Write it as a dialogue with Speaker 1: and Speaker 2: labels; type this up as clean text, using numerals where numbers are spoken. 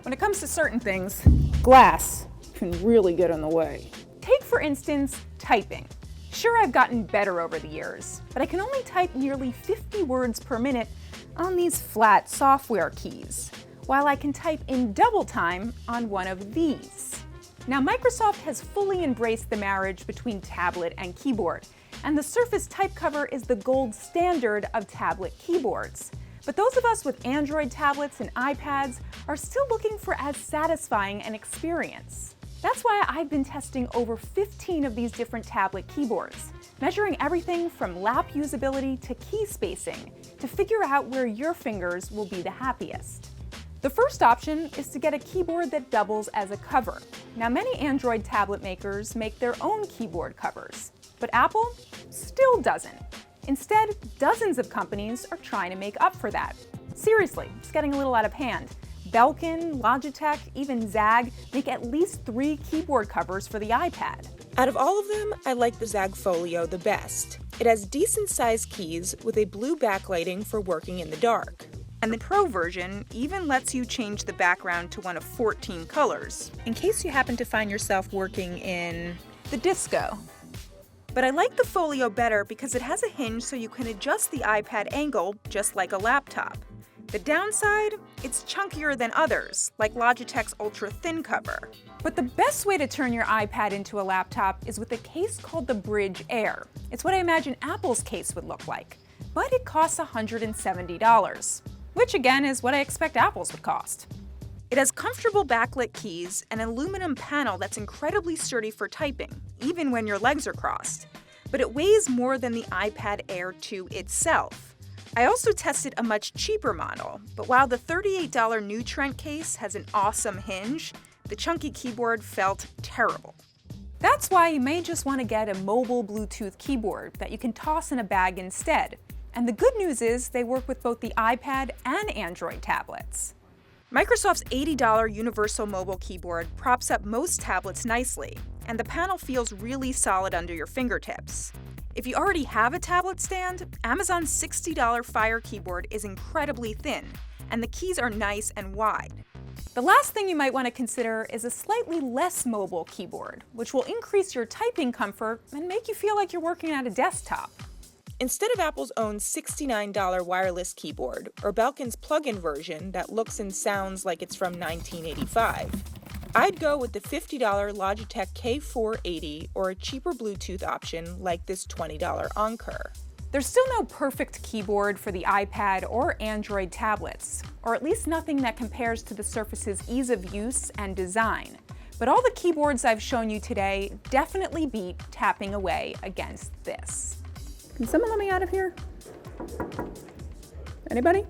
Speaker 1: When it comes to certain things, glass can really get in the way. Take, for instance, typing. Sure, I've gotten better over the years, but I can only type nearly 50 words per minute on these flat software keys, while I can type in double time on one of these. Now, Microsoft has fully embraced the marriage between tablet and keyboard, and the Surface type cover is the gold standard of tablet keyboards. But those of us with Android tablets and iPads are still looking for as satisfying an experience. That's why I've been testing over 15 of these different tablet keyboards, measuring everything from lap usability to key spacing to figure out where your fingers will be the happiest. The first option is to get a keyboard that doubles as a cover. Now, many Android tablet makers make their own keyboard covers, but Apple still doesn't. Instead, dozens of companies are trying to make up for that. Seriously, it's getting a little out of hand. BELKIN, Logitech, even ZAGG make at least 3 keyboard covers for the iPad.
Speaker 2: Out of all of them, I like the ZAGG FOLIO the best. It has decent-sized keys with a blue backlighting for working in the dark. And the Pro version even lets you change the background to one of 14 colors, in case you happen to find yourself working in
Speaker 1: the disco.
Speaker 2: But I like the FOLIO better because it has a hinge so you can adjust the iPad angle just like a laptop. The downside? It's chunkier than others, like Logitech's ULTRATHIN cover.
Speaker 1: But the best way to turn your iPad into a laptop is with a case called the BRYDGEAIR. It's what I imagine Apple's case would look like, but it costs $170, which again is what I expect Apple's would cost.
Speaker 2: It has comfortable backlit keys and an aluminum panel that's incredibly sturdy for typing, even when your legs are crossed. But it weighs more than the iPad Air 2 itself. I also tested a much cheaper model, but while the $38 NEWTRENT case has an awesome hinge, the chunky keyboard felt terrible.
Speaker 1: That's why you may just want to get a mobile Bluetooth keyboard that you can toss in a bag instead. And the good news is they work with both the iPad and Android tablets.
Speaker 2: Microsoft's $80 Universal Mobile Keyboard props up most tablets nicely, and the panel feels really solid under your fingertips. If you already have a tablet stand, Amazon's $60 Fire keyboard is incredibly thin, and the keys are nice and wide.
Speaker 1: The last thing you might want to consider is a slightly less mobile keyboard, which will increase your typing comfort and make you feel like you're working at a desktop.
Speaker 2: Instead of Apple's own $69 wireless keyboard, or Belkin's plug-in version that looks and sounds like it's from 1985, I'd go with the $50 Logitech K480 or a cheaper Bluetooth option like this $20 Encore.
Speaker 1: There's still no perfect keyboard for the iPad or Android tablets, or at least nothing that compares to the Surface's ease of use and design. But all the keyboards I've shown you today definitely beat tapping away against this. Can someone let me out of here? Anybody?